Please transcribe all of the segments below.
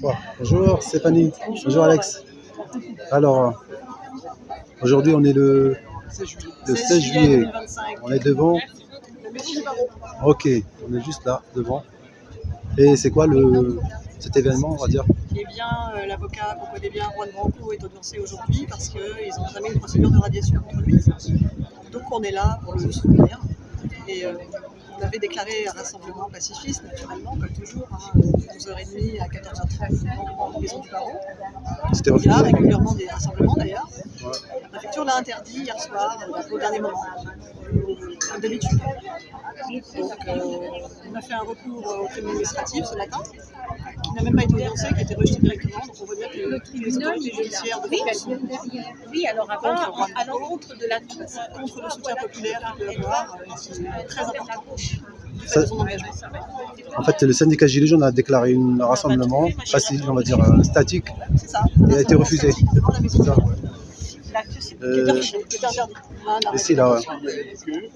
Toi. Bonjour Stéphanie. Bonjour Alex. Alors, aujourd'hui on est le 16 juillet. 2025. On est devant. La maison du barreau. Ok, on est juste là, devant. Et c'est quoi cet événement, on va dire? Eh bien, l'avocat qu'on connaît bien, Juan Branco, est audiencé aujourd'hui parce qu'ils ont entamé une procédure de radiation contre lui. Donc on est là pour le soutenir. Et on avait déclaré un rassemblement pacifiste, naturellement, comme toujours, hein, 11h30 à 14h30 dans la maison du barreau. C'était Il y a refusé. régulièrement des rassemblements d'ailleurs. Ouais. La préfecture l'a interdit hier soir, au dernier moment, comme d'habitude. Donc on a fait un recours au tribunal administratif ce matin, qui n'a même pas été audiencé, qui a été rejeté directement. Donc on voit bien que les autorités judiciaires de France Oui, alors à l'encontre de la contre le soutien populaire qu'il peut y avoir, qui est très important du fait Ça- de son engagement. En fait, le syndicat Gilets jaunes a déclaré un rassemblement facile, on va dire statique, C'est ça. et a été refusé. Devant la maison C'est ça. qui Euh, était interdit. Voilà. Ici, là, ouais. Voilà. Et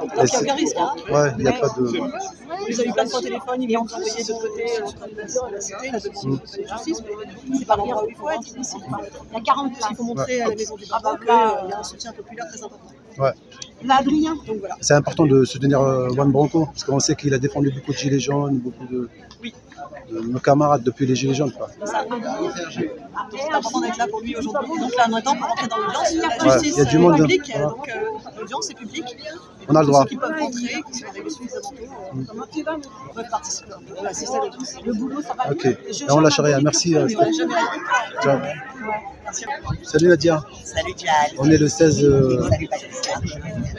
Alors qu'il n'y a aucun risque. Hein. Ouais, il n'y a pas de. Ils ont eu plein de fois au téléphone, ils viennent nous envoyer de l'autre côté la cité, la demande de justice, mais c'est pas l'endroit où il faut être. Il Il y a 40 places. faut montrer à la maison du barreau qu'il y a un soutien populaire très important. Ouais. Là, Adrien. Donc voilà. C'est important de soutenir Juan Branco, parce qu'on sait qu'il a défendu beaucoup de Gilets jaunes, beaucoup Oui. de nos camarades depuis les Gilets jaunes, quoi. C'est ça. Donc c'est important d'être là pour lui aujourd'hui. Donc là, on attend pour rentrer dans l'audience. La Ouais, justice il y a du monde, est publique, hein. donc l'audience est publique. On a le droit. Ceux qui peuvent rentrer, qui sont arrivés suffisamment tôt, peuvent participer, assister à l'audience. Le boulot, ça va. Ok, et on lâche rien. Merci. Stéphane. Jamais Ciao. Merci à vous. Salut Nadia. Salut Jal. On est le 16, Salut Patricia.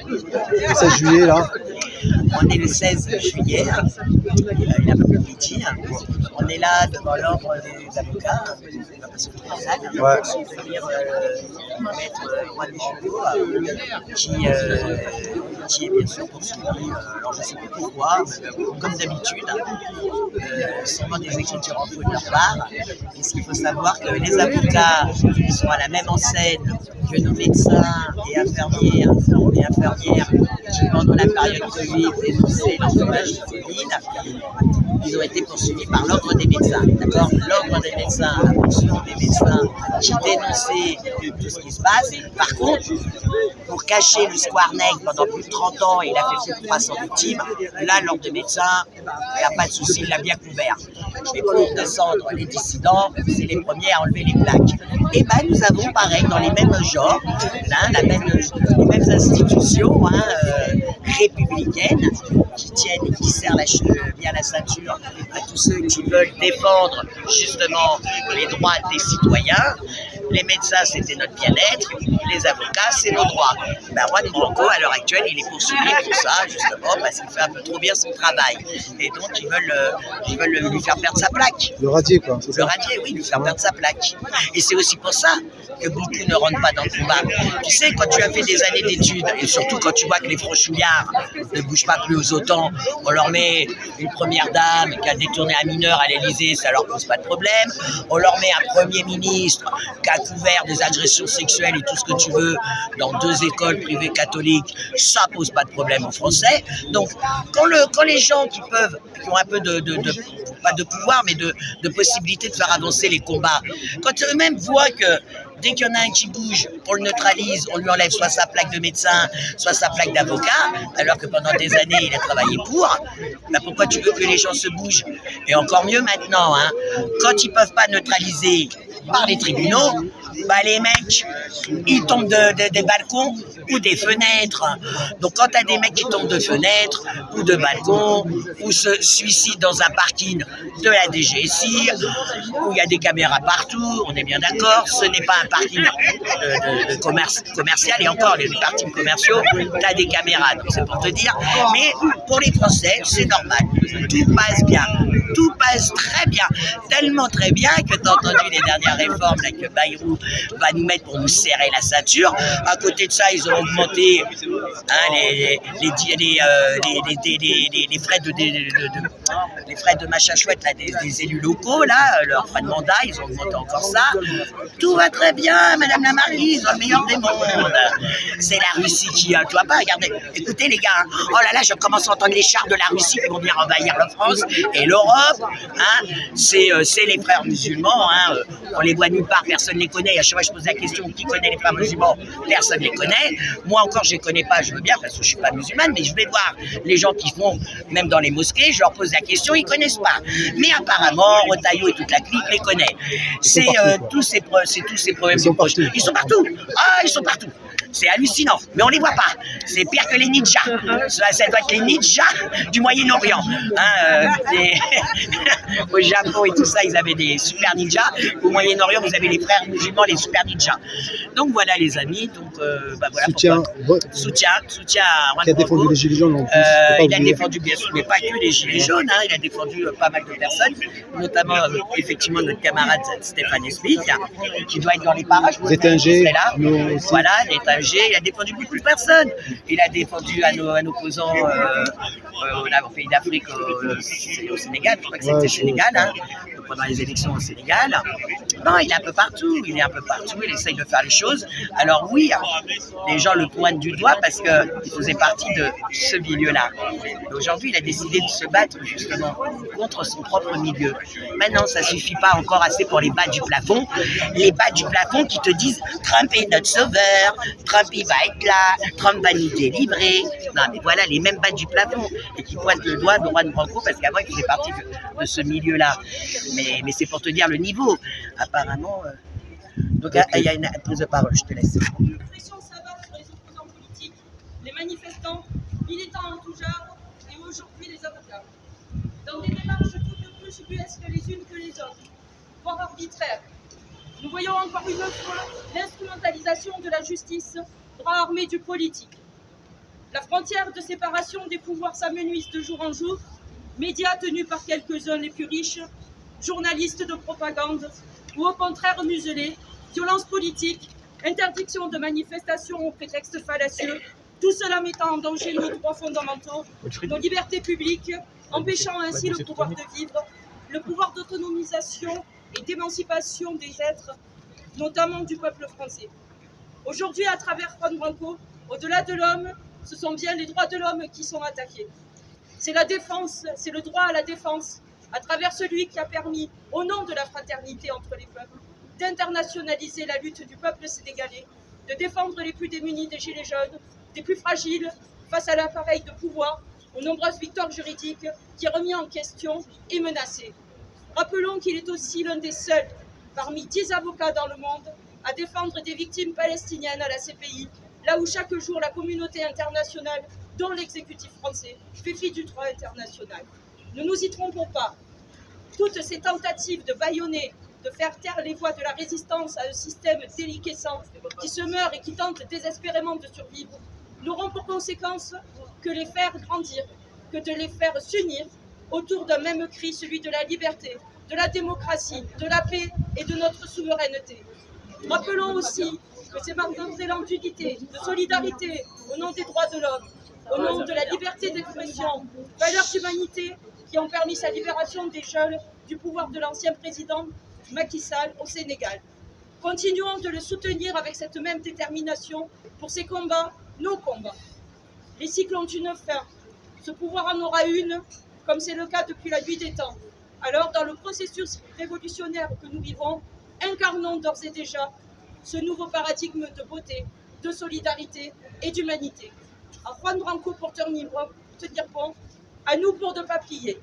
le 16 juillet là. On est le 16 juillet, il est un peu plus midi. On est là devant l'ordre des avocats, Ouais. pour soutenir maître Juan Branco, qui est bien sûr poursuivi. Alors je ne sais pas pourquoi, comme d'habitude, sûrement des écritures en faux de leur part. Et ce qu'il faut savoir, que les avocats sont à la même enseigne que nos médecins et infirmières qui, pendant la période Covid, dénonçaient l'entourage du Covid. Ils ont été poursuivis par l'ordre des médecins. D'accord ? L'ordre des médecins a poursuivi des médecins qui dénonçaient tout ce qui se passe. Par contre, pour cacher le Square Neg pendant plus de 30 ans, et il a fait plus de 300 victimes, là, l'ordre des médecins, il n'y a pas de souci, il l'a bien couvert. Mais pour descendre les dissidents, c'est les premiers à enlever les plaques. Et bien, nous avons, pareil, dans les mêmes genres, hein, les mêmes institutions républicaines qui tiennent et qui serrent bien la ceinture à tous ceux qui veulent défendre justement les droits des citoyens. Les médecins, c'était notre bien-être, les avocats, c'est nos droits. Ben, Juan Branco, à l'heure actuelle, il est poursuivi pour ça, justement, parce qu'il fait un peu trop bien son travail. Et donc, ils veulent lui faire perdre sa plaque. Le radier, quoi. C'est Le ça. radier, oui, lui faire perdre sa plaque. Et c'est aussi pour ça que beaucoup ne rentrent pas dans le combat. Tu sais, quand tu as fait des années d'études, et surtout quand tu vois que les franchouillards ne bougent pas plus aux autant, on leur met une première dame qui a détourné un mineur à l'Élysée, ça leur pose pas de problème. On leur met un premier ministre qui a couvert des agressions sexuelles et tout ce que tu veux dans 2 écoles privées catholiques, ça pose pas de problème aux Français. Donc, quand les gens qui ont un peu pas de pouvoir, mais de possibilité de faire avancer les combats, quand eux-mêmes voient que dès qu'il y en a un qui bouge, on le neutralise, on lui enlève soit sa plaque de médecin, soit sa plaque d'avocat, alors que pendant des années, il a travaillé pour. Ben pourquoi tu veux que les gens se bougent? Et encore mieux maintenant, hein, quand ils ne peuvent pas neutraliser par les tribunaux, bah les mecs, ils tombent des balcons ou des fenêtres. Donc quand tu as des mecs qui tombent de fenêtres ou de balcons ou se suicident dans un parking de la DGSI, où il y a des caméras partout, on est bien d'accord, ce n'est pas un parking de commercial, et encore les parkings commerciaux, tu as des caméras, donc c'est pour te dire. Mais pour les Français, c'est normal, tout passe bien. Tout passe très bien, tellement très bien que tu as entendu les dernières réformes là, que Bayrou va nous mettre pour nous serrer la ceinture. À côté de ça, ils ont augmenté les frais de machin chouette là, des élus locaux, là, leurs frais de mandat, ils ont augmenté encore ça. Tout va très bien, Madame la Marquise, dans le meilleur des mondes. C'est la Russie qui, tu vois pas, regardez, écoutez les gars, oh là là, je commence à entendre les chars de la Russie qui vont venir envahir la France, et l'Europe, l'Europe, hein, c'est les frères musulmans, hein, on les voit nulle part, personne ne les connaît. À chaque fois je pose la question qui connaît les frères musulmans, personne ne les connaît. Moi encore je ne les connais pas, je veux bien parce que je ne suis pas musulmane, mais je vais voir les gens qui font, même dans les mosquées, je leur pose la question, ils ne connaissent pas. Mais apparemment, Retailleau et toute la clique les connaît. C'est tous ces problèmes. Ils sont partout. Ils sont partout. Ah, ils sont partout. C'est hallucinant, mais on les voit pas. C'est pire que les ninjas. Ça doit être les ninjas du Moyen-Orient. Hein, au Japon et tout ça, ils avaient des super ninjas. Au Moyen-Orient, vous avez les frères musulmans, les super ninjas. Donc voilà les amis. Donc voilà. Soutien à Juan qui a défendu Branco. les Gilets jaunes en plus. Il a défendu bien sûr, mais pas que les Gilets jaunes. Hein, il a défendu pas mal de personnes, notamment effectivement notre camarade Stéphane Smith, qui doit être dans les parages. Étinger, voilà, l'Étinger. Il a défendu beaucoup de personnes. Il a défendu à nos opposants au pays d'Afrique, au Sénégal, je crois que c'était Sénégal, hein, pendant les élections au Sénégal. Non, il est un peu partout, il essaye de faire les choses. Alors oui, les gens le pointent du doigt parce qu'il faisait partie de ce milieu-là. Et aujourd'hui, il a décidé de se battre justement contre son propre milieu. Maintenant, ça ne suffit pas encore assez pour les bas du plafond. Les bas du plafond qui te disent « Trump est notre sauveur », Trump il va être là, Trump va nous délivrer. Non mais voilà les mêmes bas du plafond et qui pointent le doigt de Juan Branco parce qu'avant il faisait partie de ce milieu-là. Mais c'est pour te dire le niveau. Apparemment. Donc il y a une prise de parole, je te laisse. La pression s'abat sur les opposants politiques, les manifestants, militants en tout genre et aujourd'hui les avocats. Dans des démarches toutes plus ubuesques les unes que les autres, voire arbitraires. Nous voyons encore une fois l'instrumentalisation de la justice, bras armé du politique. La frontière de séparation des pouvoirs s'amenuise de jour en jour, médias tenus par quelques-uns les plus riches, journalistes de propagande ou au contraire muselés, violence politique, interdiction de manifestations au prétexte fallacieux, tout cela mettant en danger nos droits fondamentaux, nos libertés publiques, empêchant ainsi le pouvoir de vivre, le pouvoir d'autonomisation et d'émancipation des êtres, notamment du peuple français. Aujourd'hui, à travers Juan Branco, au-delà de l'homme, ce sont bien les droits de l'homme qui sont attaqués. C'est la défense, c'est le droit à la défense, à travers celui qui a permis, au nom de la fraternité entre les peuples, d'internationaliser la lutte du peuple sénégalais, de défendre les plus démunis des gilets jaunes, des plus fragiles face à l'appareil de pouvoir, aux nombreuses victoires juridiques qui est remis en question et menacé. Rappelons qu'il est aussi l'un des seuls, parmi 10 avocats dans le monde, à défendre des victimes palestiniennes à la CPI, là où chaque jour la communauté internationale, dont l'exécutif français, fait fi du droit international. Ne nous y trompons pas. Toutes ces tentatives de bâillonner, de faire taire les voix de la résistance à un système déliquescent qui se meurt et qui tente désespérément de survivre, n'auront pour conséquence que les faire grandir, que de les faire s'unir autour d'un même cri, celui de la liberté, de la démocratie, de la paix et de notre souveraineté. Rappelons aussi que ces marques d'élan d'unité, de solidarité, au nom des droits de l'homme, au nom de la liberté d'expression, valeurs d'humanité qui ont permis sa libération des geôles du pouvoir de l'ancien président Macky Sall au Sénégal. Continuons de le soutenir avec cette même détermination pour ces combats, nos combats. Les cycles ont une fin, ce pouvoir en aura une, comme c'est le cas depuis la nuit des temps. Alors, dans le processus révolutionnaire que nous vivons, incarnons d'ores et déjà ce nouveau paradigme de beauté, de solidarité et d'humanité. À Juan Branco pour tenir bon, à nous pour ne pas plier.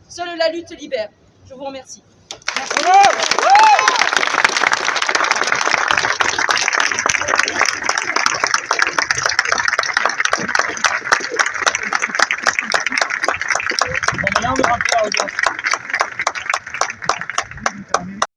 Seule la lutte libère. Je vous remercie. Maintenant, on va